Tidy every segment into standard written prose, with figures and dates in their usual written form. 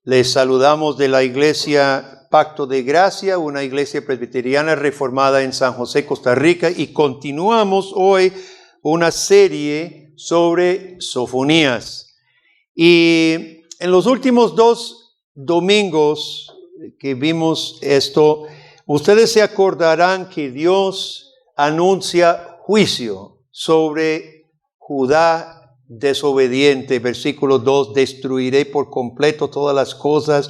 Les saludamos de la iglesia Pacto de Gracia, una iglesia presbiteriana reformada en San José, Costa Rica, y continuamos hoy una serie sobre Sofonías. Y en los últimos 2 domingos que vimos esto, ustedes se acordarán que Dios anuncia juicio sobre Judá desobediente. Versículo 2, destruiré por completo todas las cosas.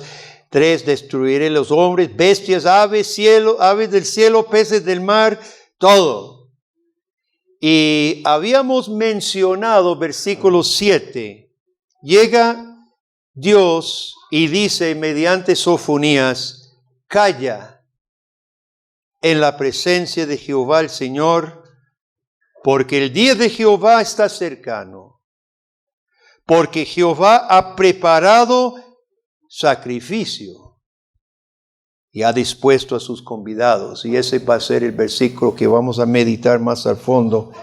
3, destruiré los hombres, bestias, aves, aves del cielo, peces del mar, todo. Y habíamos mencionado versículo 7. Llega Dios y dice mediante Sofonías: calla en la presencia de Jehová el Señor, porque el día de Jehová está cercano. Porque Jehová ha preparado sacrificio y ha dispuesto a sus convidados. Y ese va a ser el versículo que vamos a meditar más al fondo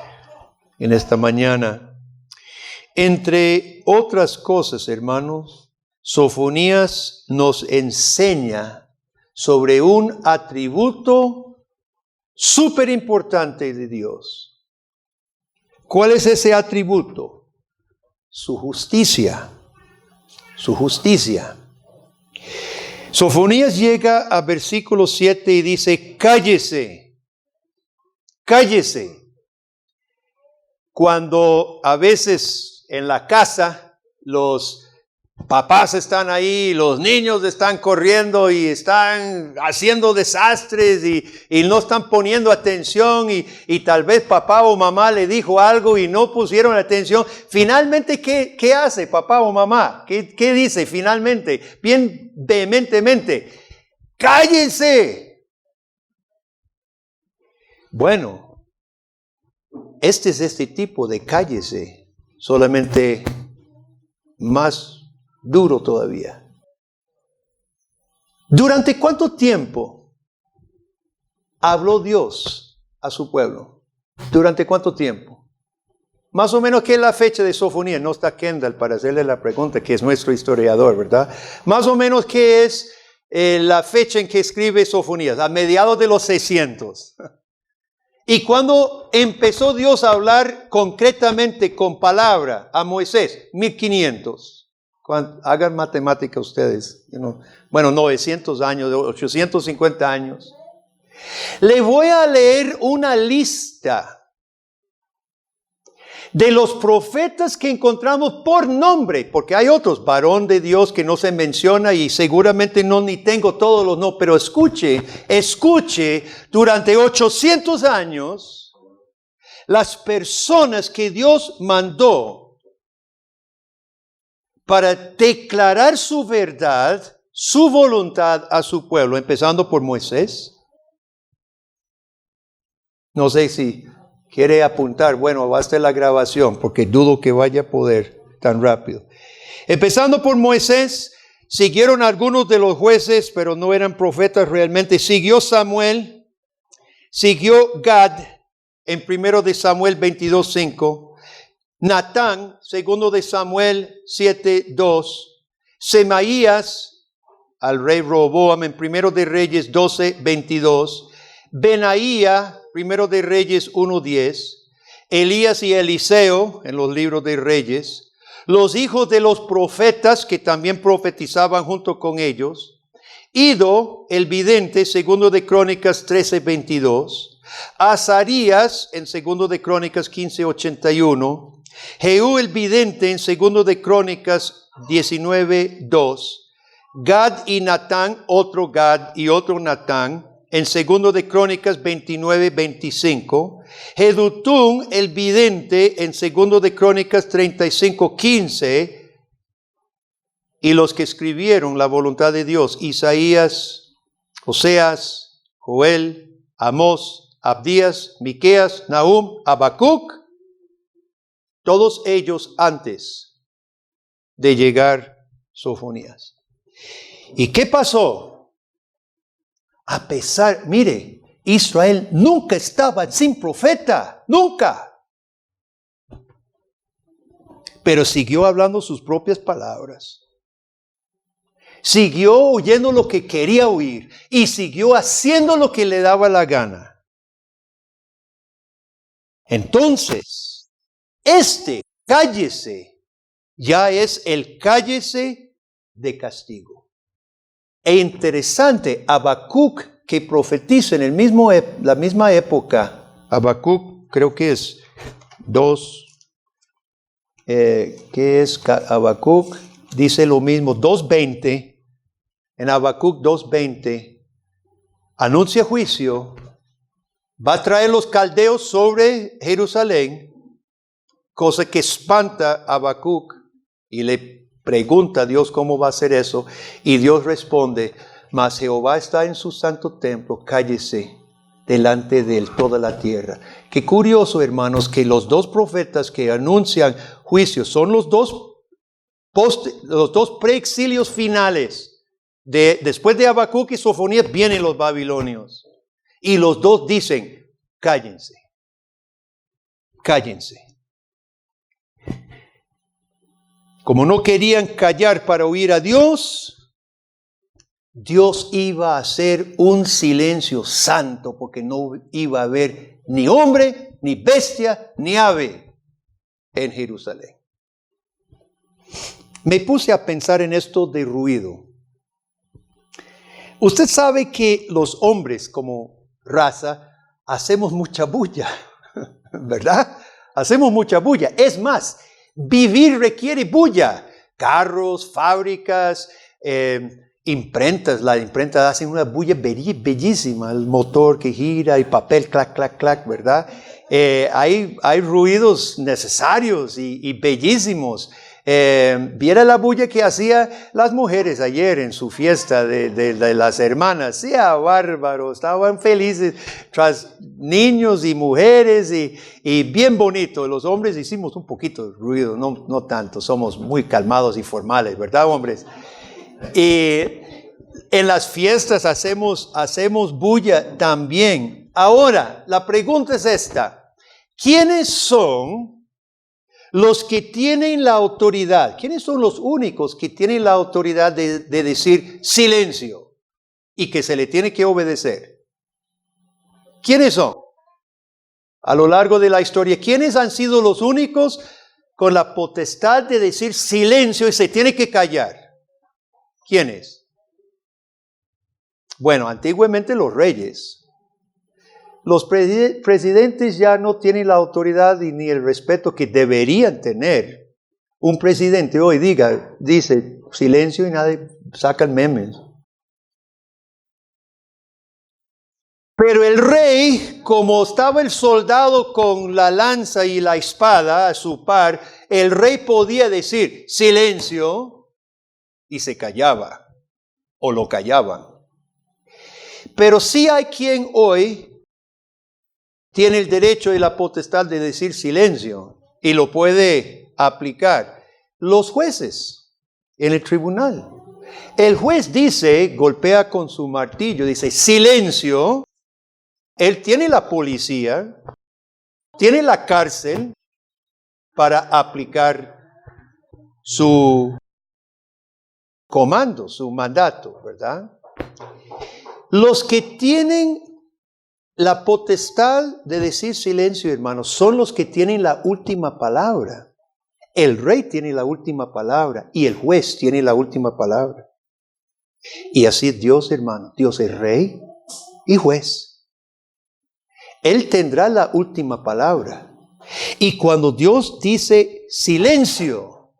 en esta mañana. Entre otras cosas, hermanos, Sofonías nos enseña sobre un atributo súper importante de Dios. ¿Cuál es ese atributo? Su justicia. Su justicia. Sofonías llega a versículo 7 y dice: cállese, cállese. Cuando a veces en la casa los papás están ahí, los niños están corriendo y están haciendo desastres y no están poniendo atención y tal vez papá o mamá le dijo algo y no pusieron atención. Finalmente, ¿qué hace papá o mamá? ¿Qué dice finalmente? Bien vehementemente: ¡cállense! Bueno, este es este tipo de cállese, solamente más duro todavía. ¿Durante cuánto tiempo habló Dios a su pueblo? ¿Durante cuánto tiempo? Más o menos, ¿qué es la fecha de Sofonías? No está Kendall para hacerle la pregunta, que es nuestro historiador, ¿verdad? Más o menos, ¿qué es la fecha en que escribe Sofonías? A mediados de los 600. ¿Y cuando empezó Dios a hablar concretamente con palabra a Moisés? 1500. Hagan matemática ustedes. Bueno, 900 años, 850 años. Le voy a leer una lista de los profetas que encontramos por nombre, porque hay otros, varón de Dios, que no se menciona y seguramente ni tengo todos los nombres, pero escuche, durante 800 años, las personas que Dios mandó para declarar su verdad, su voluntad a su pueblo, empezando por Moisés. No sé si quiere apuntar. Bueno, basta la grabación, porque dudo que vaya a poder tan rápido. Empezando por Moisés, siguieron algunos de los jueces, pero no eran profetas realmente. Siguió Samuel, siguió Gad, en 1 de Samuel 22:5. Natán, 2 de Samuel 7:2, Semaías al rey Roboam en 1 de Reyes 12:22, Benaía, 1 de Reyes 1:10, Elías y Eliseo en los libros de Reyes, los hijos de los profetas que también profetizaban junto con ellos, Ido el vidente, 2 de Crónicas 13:22, Azarías en 2 de Crónicas 15:81, Jehú el vidente en 2 de Crónicas 19:2, Gad y Natán, otro Gad y otro Natán, en 2 de Crónicas 29:25, Jedutún el vidente en 2 de Crónicas 35:15, y los que escribieron la voluntad de Dios: Isaías, Oseas, Joel, Amós, Abdías, Miqueas, Nahum, Habacuc, todos ellos antes de llegar Sofonías. ¿Y qué pasó? A pesar, mire, Israel nunca estaba sin profeta, nunca. Pero siguió hablando sus propias palabras. Siguió oyendo lo que quería oír y siguió haciendo lo que le daba la gana. Entonces, cállese, ya es el cállese de castigo. E interesante, Habacuc, que profetiza en la misma época, Habacuc creo que es 2, ¿qué es Habacuc? Dice lo mismo, 2:20, en Habacuc 2:20, anuncia juicio, va a traer los caldeos sobre Jerusalén, cosa que espanta a Habacuc, y le pregunta a Dios cómo va a hacer eso, y Dios responde, mas Jehová está en su santo templo, cállese delante de él toda la tierra. Qué curioso, hermanos, que los dos profetas que anuncian juicio son los dos preexilios finales. Después de Habacuc y Sofonías vienen los babilonios. Y los dos dicen, cállense, cállense. Como no querían callar para oír a Dios, Dios iba a hacer un silencio santo, porque no iba a haber ni hombre, ni bestia, ni ave en Jerusalén. Me puse a pensar en esto de ruido. Usted sabe que los hombres como raza hacemos mucha bulla, ¿verdad? Hacemos mucha bulla. Es más, vivir requiere bulla. Carros, fábricas, imprentas. La imprenta hace una bulla bellísima. El motor que gira, el papel, clac, clac, clac, ¿verdad? Hay ruidos necesarios y bellísimos. Viera la bulla que hacían las mujeres ayer en su fiesta de las hermanas. Sí, bárbaro, estaban felices tras niños y mujeres y bien bonito. Los hombres hicimos un poquito de ruido, no tanto, somos muy calmados y formales, ¿verdad, hombres? Y en las fiestas hacemos bulla también. Ahora, la pregunta es esta: ¿quiénes son los que tienen la autoridad? ¿Quiénes son los únicos que tienen la autoridad de decir silencio y que se le tiene que obedecer? ¿Quiénes son? A lo largo de la historia, ¿quiénes han sido los únicos con la potestad de decir silencio y se tiene que callar? ¿Quiénes? Bueno, antiguamente los reyes. Los presidentes ya no tienen la autoridad ni el respeto que deberían tener. Un presidente hoy dice silencio y nadie sacan memes. Pero el rey, como estaba el soldado con la lanza y la espada a su par, el rey podía decir silencio y se callaba o lo callaban. Pero sí hay quien hoy tiene el derecho y la potestad de decir silencio y lo puede aplicar. Los jueces en el tribunal. El juez dice, golpea con su martillo, dice silencio. Él tiene la policía, tiene la cárcel para aplicar su comando, su mandato, ¿verdad? Los que tienen la potestad de decir silencio, hermanos, son los que tienen la última palabra. El rey tiene la última palabra y el juez tiene la última palabra. Y así Dios, hermano, Dios es rey y juez. Él tendrá la última palabra. Y cuando Dios dice silencio,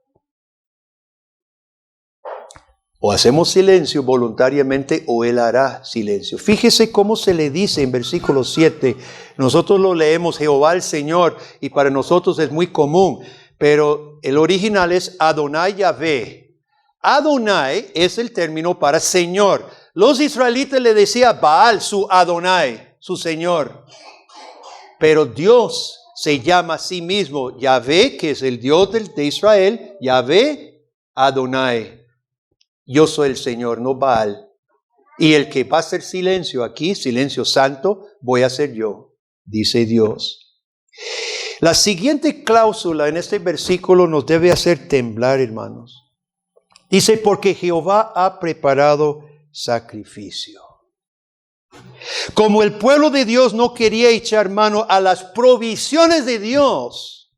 o hacemos silencio voluntariamente o Él hará silencio. Fíjese cómo se le dice en versículo 7. Nosotros lo leemos Jehová el Señor y para nosotros es muy común. Pero el original es Adonai Yahvé. Adonai es el término para Señor. Los israelitas le decían Baal, su Adonai, su Señor. Pero Dios se llama a sí mismo Yahvé, que es el Dios de Israel. Yahvé, Adonai. Yo soy el Señor, no Baal. Y el que va a hacer silencio aquí, silencio santo, voy a ser yo, dice Dios. La siguiente cláusula en este versículo nos debe hacer temblar, hermanos. Dice, porque Jehová ha preparado sacrificio. Como el pueblo de Dios no quería echar mano a las provisiones de Dios,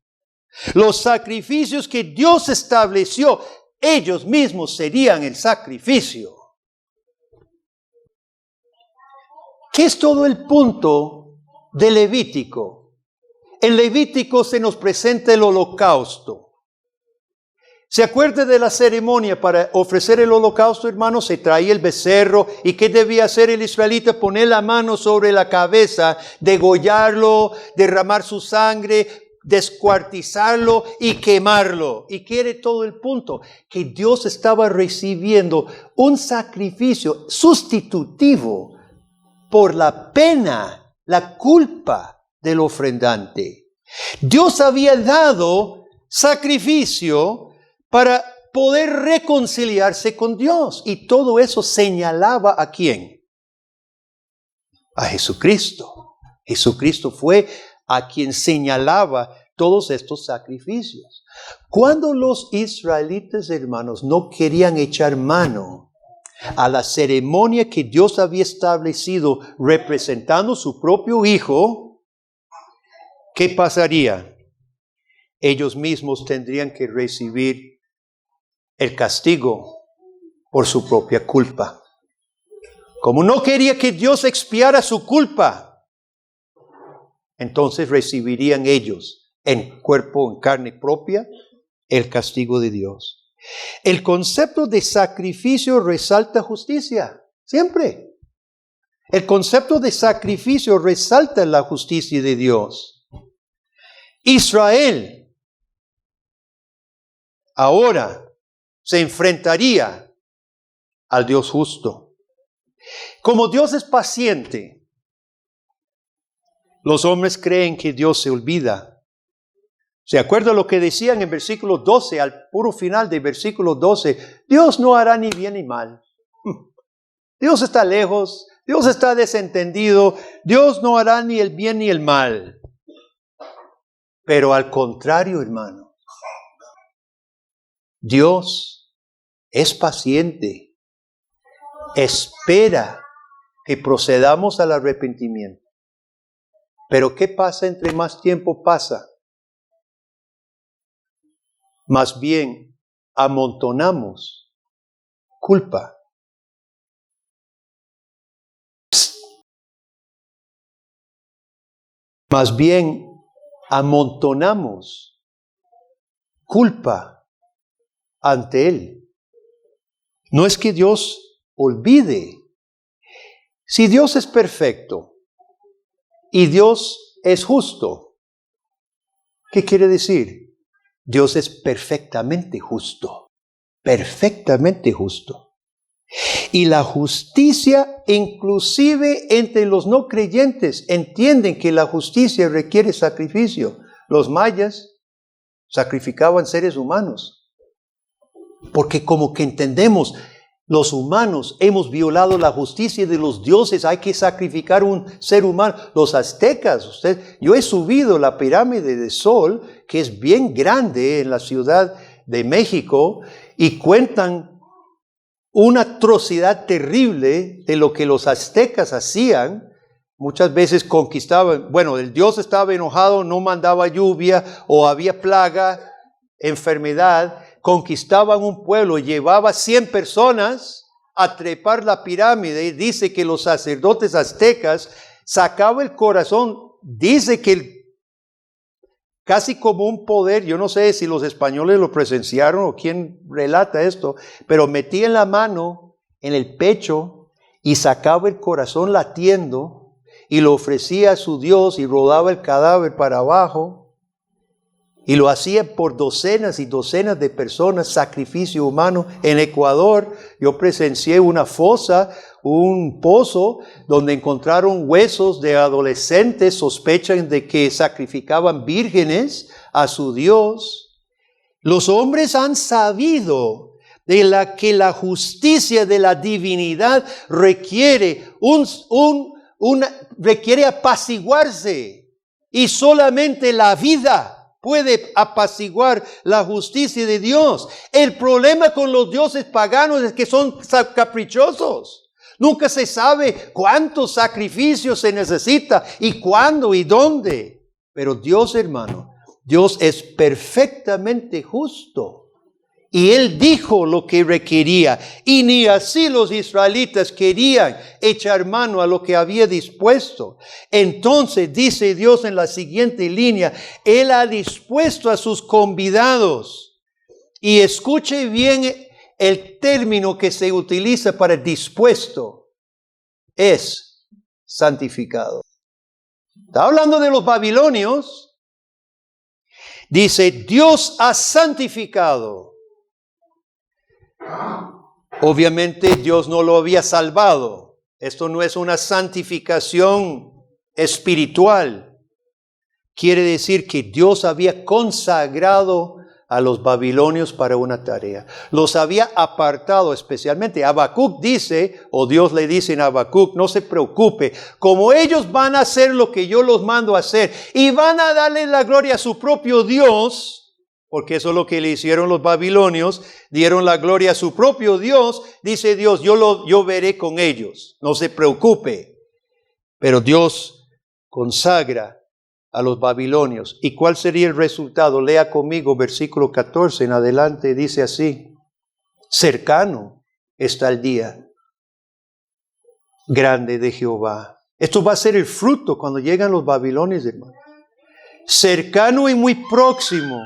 los sacrificios que Dios estableció, ellos mismos serían el sacrificio. ¿Qué es todo el punto de Levítico? En Levítico se nos presenta el holocausto. ¿Se acuerda de la ceremonia para ofrecer el holocausto, hermano? Se traía el becerro. ¿Y qué debía hacer el israelita? Poner la mano sobre la cabeza, degollarlo, derramar su sangre, descuartizarlo y quemarlo. ¿Y qué era todo el punto? Que Dios estaba recibiendo un sacrificio sustitutivo por la pena, la culpa del ofrendante. Dios había dado sacrificio para poder reconciliarse con Dios. Y todo eso señalaba ¿a quién? A Jesucristo. Jesucristo fue a quien señalaba todos estos sacrificios. Cuando los israelitas, hermanos, no querían echar mano a la ceremonia que Dios había establecido representando su propio Hijo, ¿qué pasaría? Ellos mismos tendrían que recibir el castigo por su propia culpa. Como no quería que Dios expiara su culpa, entonces recibirían ellos en cuerpo, en carne propia, el castigo de Dios. El concepto de sacrificio resalta justicia, siempre. El concepto de sacrificio resalta la justicia de Dios. Israel ahora se enfrentaría al Dios justo. Como Dios es paciente, los hombres creen que Dios se olvida. ¿Se acuerda lo que decían en versículo 12, al puro final de versículo 12? Dios no hará ni bien ni mal. Dios está lejos, Dios está desentendido, Dios no hará ni el bien ni el mal. Pero al contrario, hermano, Dios es paciente, espera que procedamos al arrepentimiento. Pero ¿qué pasa entre más tiempo pasa? Más bien amontonamos culpa. Más bien amontonamos culpa ante Él. No es que Dios olvide. Si Dios es perfecto y Dios es justo, ¿qué quiere decir? Dios es perfectamente justo. Perfectamente justo. Y la justicia, inclusive entre los no creyentes, entienden que la justicia requiere sacrificio. Los mayas sacrificaban seres humanos. Porque como que entendemos, los humanos hemos violado la justicia de los dioses, hay que sacrificar un ser humano. Los aztecas, yo he subido la pirámide de Sol, que es bien grande en la Ciudad de México, y cuentan una atrocidad terrible de lo que los aztecas hacían. Muchas veces conquistaban, el dios estaba enojado, no mandaba lluvia, o había plaga, enfermedad. Conquistaban un pueblo, llevaba 100 personas a trepar la pirámide. Y dice que los sacerdotes aztecas sacaban el corazón. Dice que casi como un poder, yo no sé si los españoles lo presenciaron o quién relata esto, pero metían la mano en el pecho y sacaba el corazón latiendo y lo ofrecía a su Dios y rodaba el cadáver para abajo. Y lo hacía por docenas y docenas de personas, sacrificio humano. En Ecuador yo presencié una fosa, un pozo, donde encontraron huesos de adolescentes, sospechan de que sacrificaban vírgenes a su Dios. Los hombres han sabido que la justicia de la divinidad requiere requiere apaciguarse, y solamente la vida puede apaciguar la justicia de Dios. El problema con los dioses paganos es que son caprichosos. Nunca se sabe cuántos sacrificios se necesita y cuándo y dónde. Pero Dios, hermano, Dios es perfectamente justo. Y Él dijo lo que requería. Y ni así los israelitas querían echar mano a lo que había dispuesto. Entonces dice Dios en la siguiente línea, Él ha dispuesto a sus convidados. Y escuche bien el término que se utiliza para dispuesto. Es santificado. Está hablando de los babilonios. Dice, Dios ha santificado. Obviamente Dios no lo había salvado. Esto no es una santificación espiritual. Quiere decir que Dios había consagrado a los babilonios para una tarea. Los había apartado especialmente. Habacuc dice, o Dios le dice en Habacuc, no se preocupe, como ellos van a hacer lo que yo los mando a hacer y van a darle la gloria a su propio Dios, porque eso es lo que le hicieron los babilonios, dieron la gloria a su propio Dios, dice Dios, yo veré con ellos, no se preocupe. Pero Dios consagra a los babilonios. ¿Y cuál sería el resultado? Lea conmigo versículo 14 en adelante, dice así, cercano está el día grande de Jehová. Esto va a ser el fruto cuando llegan los babilonios, hermano. Cercano y muy próximo.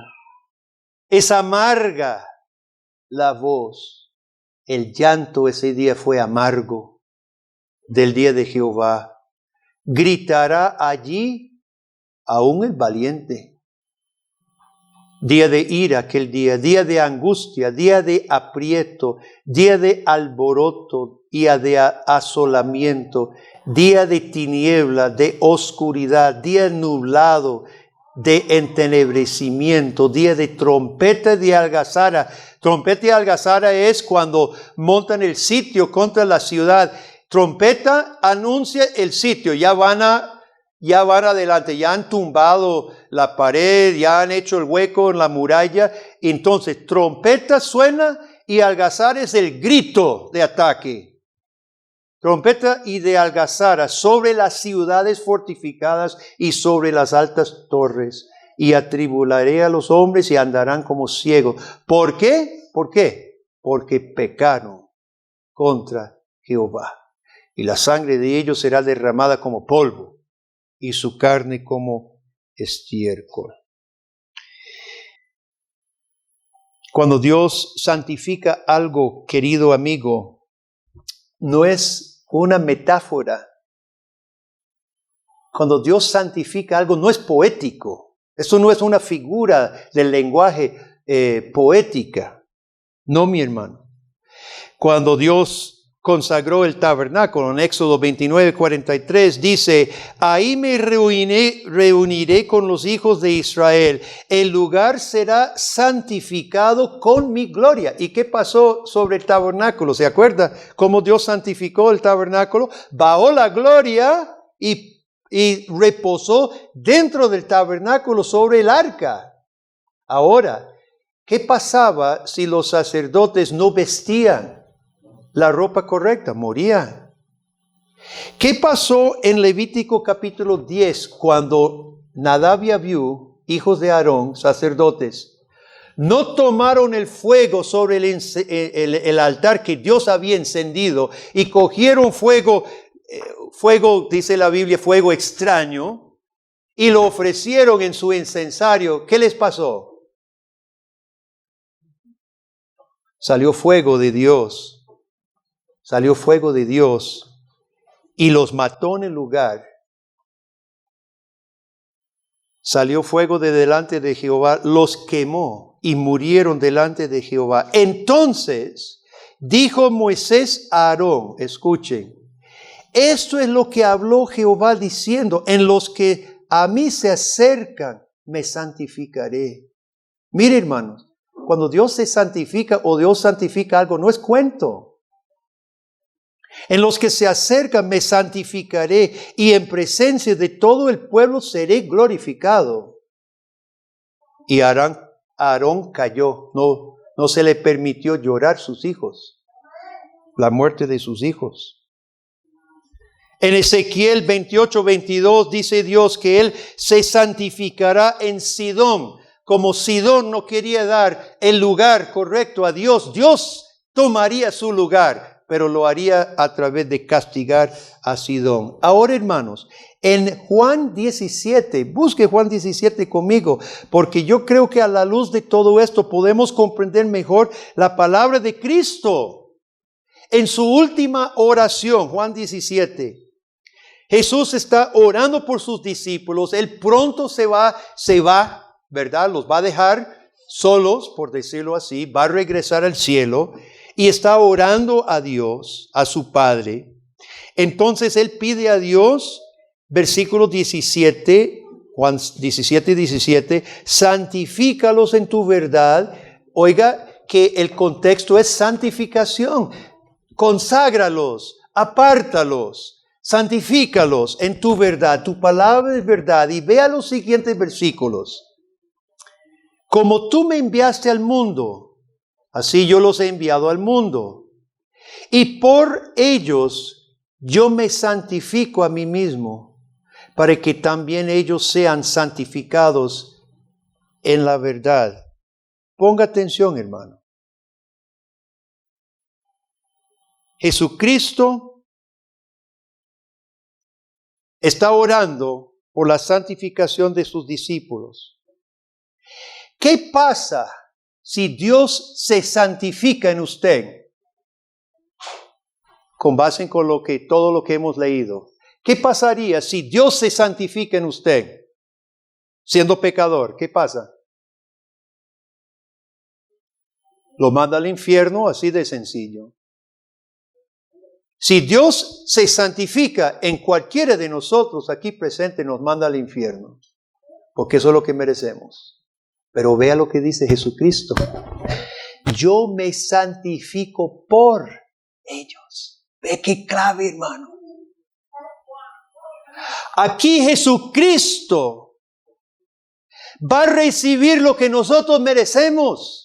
Es amarga la voz. El llanto ese día fue amargo del día de Jehová. Gritará allí aún el valiente. Día de ira aquel día de angustia, día de aprieto, día de alboroto y de asolamiento, día de tiniebla, de oscuridad, día nublado, de entenebrecimiento, día de trompeta de algazara. Trompeta de algazara es cuando montan el sitio contra la ciudad. Trompeta anuncia el sitio, ya van adelante, ya han tumbado la pared, ya han hecho el hueco en la muralla. Entonces, trompeta suena y algazara es el grito de ataque. Trompeta y de algazara sobre las ciudades fortificadas y sobre las altas torres. Y atribularé a los hombres y andarán como ciegos. ¿Por qué? ¿Por qué? Porque pecaron contra Jehová. Y la sangre de ellos será derramada como polvo y su carne como estiércol. Cuando Dios santifica algo, querido amigo, no es una metáfora. Cuando Dios santifica algo, no es poético. Esto no es una figura del lenguaje poética. No, mi hermano. Cuando Dios consagró el tabernáculo en Éxodo 29:43, dice, ahí me reuniré con los hijos de Israel. El lugar será santificado con mi gloria. ¿Y qué pasó sobre el tabernáculo? ¿Se acuerda cómo Dios santificó el tabernáculo? Bajó la gloria y reposó dentro del tabernáculo sobre el arca. Ahora, ¿qué pasaba si los sacerdotes no vestían la ropa correcta? Morían. ¿Qué pasó en Levítico capítulo 10 cuando Nadab y Abiú, hijos de Aarón, sacerdotes, no tomaron el fuego sobre el altar que Dios había encendido y cogieron fuego, dice la Biblia, fuego extraño, y lo ofrecieron en su incensario? ¿Qué les pasó? Salió fuego de Dios. Salió fuego de Dios y los mató en el lugar. Salió fuego de delante de Jehová, los quemó y murieron delante de Jehová. Entonces dijo Moisés a Aarón, escuchen, esto es lo que habló Jehová diciendo, en los que a mí se acercan, me santificaré. Mire, hermanos, cuando Dios se santifica o Dios santifica algo, no es cuento. En los que se acercan me santificaré y en presencia de todo el pueblo seré glorificado. Y Aarón cayó, no se le permitió llorar sus hijos, la muerte de sus hijos. En Ezequiel 28:22 dice Dios que Él se santificará en Sidón. Como Sidón no quería dar el lugar correcto a Dios, Dios tomaría su lugar, pero lo haría a través de castigar a Sidón. Ahora, hermanos, en Juan 17, busque Juan 17 conmigo, porque yo creo que a la luz de todo esto podemos comprender mejor la palabra de Cristo. En su última oración, Juan 17, Jesús está orando por sus discípulos. Él pronto se va, ¿verdad? Los va a dejar solos, por decirlo así. Va a regresar al cielo y está orando a Dios, a su Padre. Entonces Él pide a Dios, versículo 17, Juan 17, santifícalos en tu verdad. Oiga, que el contexto es santificación. Conságralos, apártalos. Santifícalos en tu verdad, tu palabra es verdad. Y vea los siguientes versículos. Como tú me enviaste al mundo, así yo los he enviado al mundo. Y por ellos yo me santifico a mí mismo, para que también ellos sean santificados en la verdad. Ponga atención, hermano. Jesucristo está orando por la santificación de sus discípulos. ¿Qué pasa si Dios se santifica en usted? Con base en todo lo que hemos leído. ¿Qué pasaría si Dios se santifica en usted? Siendo pecador, ¿qué pasa? Lo manda al infierno, así de sencillo. Si Dios se santifica en cualquiera de nosotros aquí presente, nos manda al infierno, porque eso es lo que merecemos. Pero vea lo que dice Jesucristo. Yo me santifico por ellos. Ve qué clave, hermano. Aquí Jesucristo va a recibir lo que nosotros merecemos.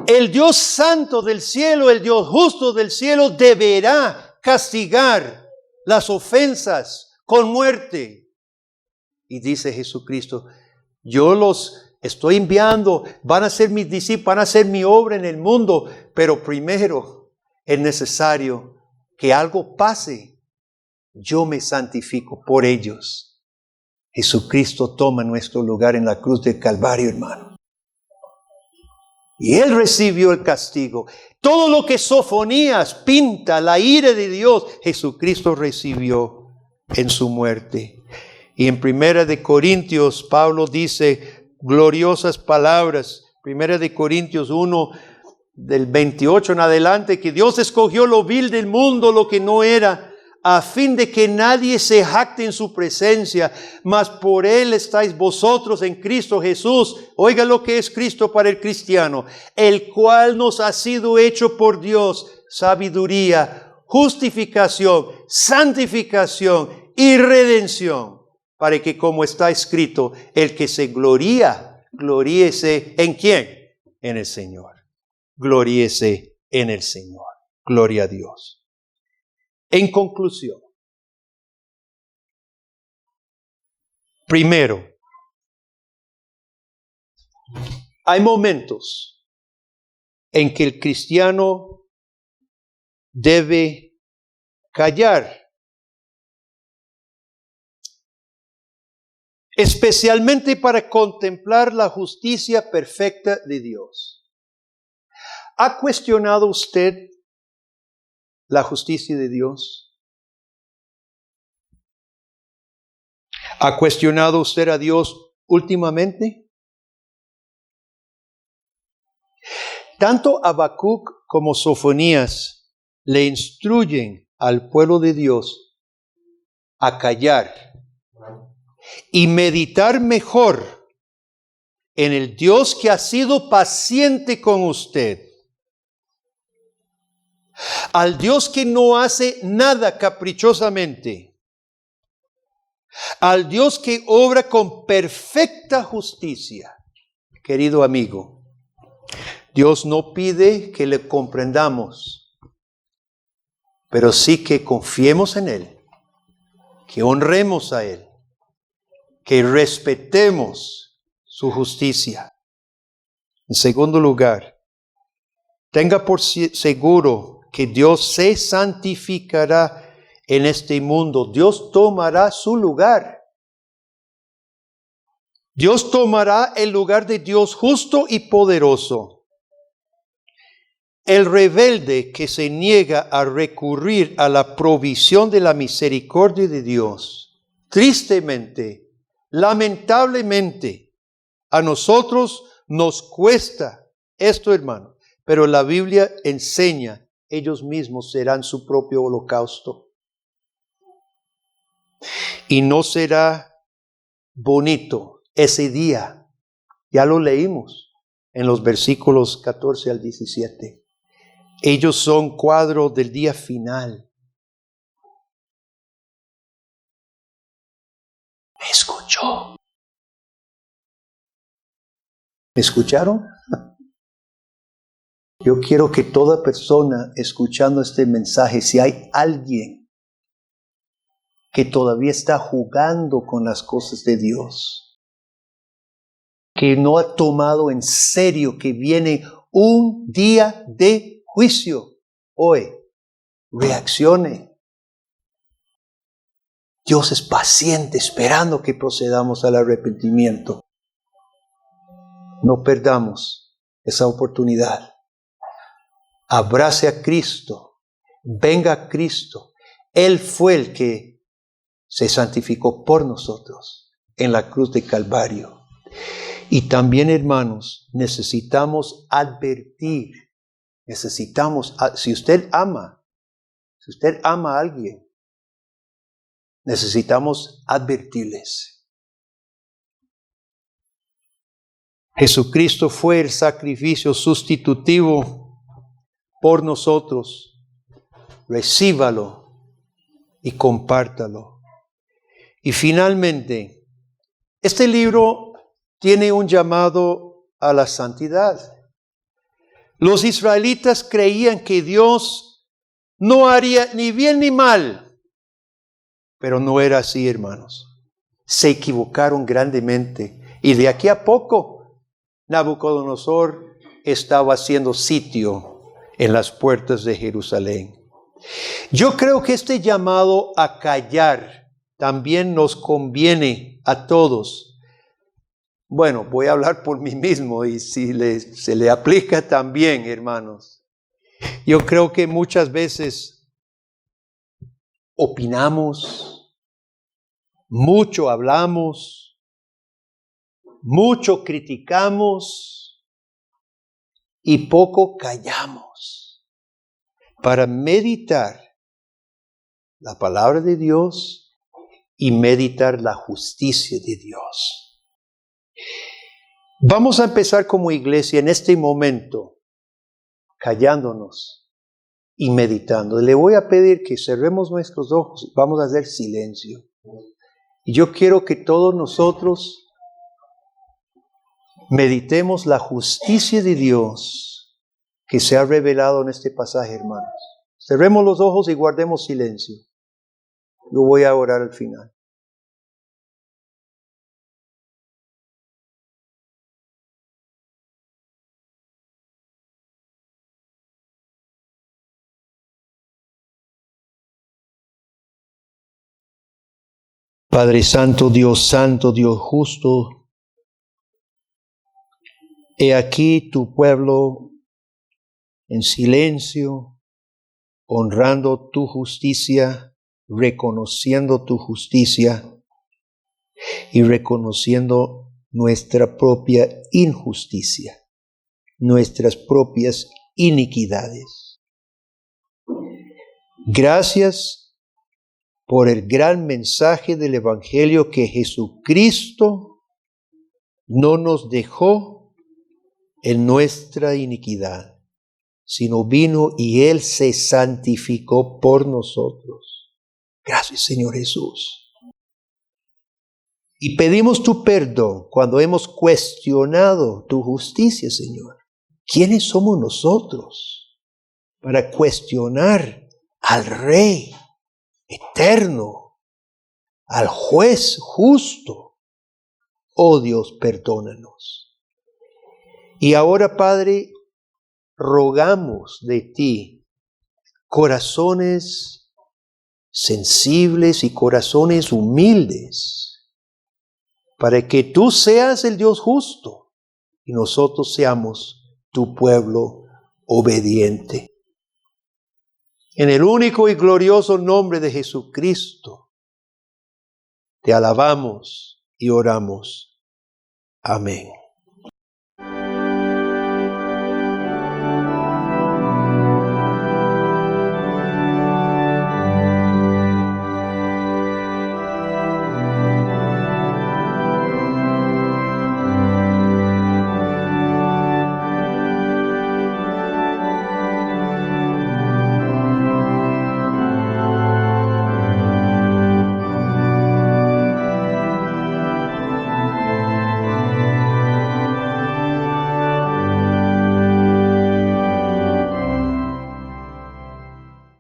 El Dios santo del cielo, el Dios justo del cielo, deberá castigar las ofensas con muerte. Y dice Jesucristo, yo los estoy enviando, van a ser mis discípulos, van a hacer mi obra en el mundo, pero primero es necesario que algo pase. Yo me santifico por ellos. Jesucristo toma nuestro lugar en la cruz del Calvario, hermano. Y Él recibió el castigo. Todo lo que Sofonías pinta, la ira de Dios, Jesucristo recibió en su muerte. Y en 1 Corintios, Pablo dice gloriosas palabras. 1 Corintios 1, del 28 en adelante, que Dios escogió lo vil del mundo, lo que no era, a fin de que nadie se jacte en su presencia, mas por Él estáis vosotros en Cristo Jesús. Oiga lo que es Cristo para el cristiano, el cual nos ha sido hecho por Dios sabiduría, justificación, santificación y redención, para que, como está escrito, el que se gloría, gloríese ¿en quién? En el Señor. Gloríese en el Señor. Gloria a Dios. En conclusión, primero, hay momentos en que el cristiano debe callar, especialmente para contemplar la justicia perfecta de Dios. ¿Ha cuestionado usted la justicia de Dios? ¿Ha cuestionado usted a Dios últimamente? Tanto Habacuc como Sofonías le instruyen al pueblo de Dios a callar y meditar mejor en el Dios que ha sido paciente con usted. Al Dios que no hace nada caprichosamente. al Dios que obra con perfecta justicia. Querido amigo, Dios no pide que le comprendamos, pero sí que confiemos en Él, que honremos a Él, que respetemos su justicia. En segundo lugar, tenga por seguro que Dios se santificará en este mundo. Dios tomará su lugar. Dios tomará el lugar de Dios justo y poderoso. El rebelde que se niega a recurrir a la provisión de la misericordia de Dios, tristemente, lamentablemente, a nosotros nos cuesta esto, hermano, pero la Biblia enseña, ellos mismos serán su propio holocausto. Y no será bonito ese día. Ya lo leímos en los versículos 14 al 17. Ellos son cuadro del día final. ¿Me escuchó? ¿Me escucharon? Yo quiero que toda persona escuchando este mensaje, si hay alguien que todavía está jugando con las cosas de Dios, que no ha tomado en serio que viene un día de juicio, hoy, reaccione. Dios es paciente esperando que procedamos al arrepentimiento. No perdamos esa oportunidad. Abrace a Cristo, venga a Cristo. Él fue el que se santificó por nosotros en la cruz de Calvario. Y también, hermanos, necesitamos advertir, si usted ama a alguien, necesitamos advertirles. Jesucristo fue el sacrificio sustitutivo por nosotros. Recíbalo y compártalo. Y finalmente, este libro tiene un llamado a la santidad. Los israelitas creían que Dios no haría ni bien ni mal, pero no era así, hermanos. Se equivocaron grandemente y de aquí a poco Nabucodonosor estaba haciendo sitio en las puertas de Jerusalén. Yo creo que este llamado a callar también nos conviene a todos. Bueno, voy a hablar por mí mismo y si se le aplica también, hermanos. Yo creo que muchas veces opinamos, mucho hablamos, mucho criticamos y poco callamos para meditar la palabra de Dios y meditar la justicia de Dios. Vamos a empezar como iglesia en este momento, callándonos y meditando. Le voy a pedir que cerremos nuestros ojos, vamos a hacer silencio. Y yo quiero que todos nosotros meditemos la justicia de Dios que se ha revelado en este pasaje, hermanos. Cerremos los ojos y guardemos silencio. Yo voy a orar al final. Padre Santo, Dios justo, he aquí tu pueblo en silencio, honrando tu justicia, reconociendo tu justicia y reconociendo nuestra propia injusticia, nuestras propias iniquidades. Gracias por el gran mensaje del Evangelio que Jesucristo no nos dejó en nuestra iniquidad, sino vino y Él se santificó por nosotros. Gracias, Señor Jesús. Y pedimos tu perdón cuando hemos cuestionado tu justicia, Señor. ¿Quiénes somos nosotros para cuestionar al Rey eterno, al juez justo? Oh Dios, perdónanos. Y ahora, Padre, rogamos de ti corazones sensibles y corazones humildes, para que tú seas el Dios justo y nosotros seamos tu pueblo obediente. En el único y glorioso nombre de Jesucristo, te alabamos y oramos. Amén.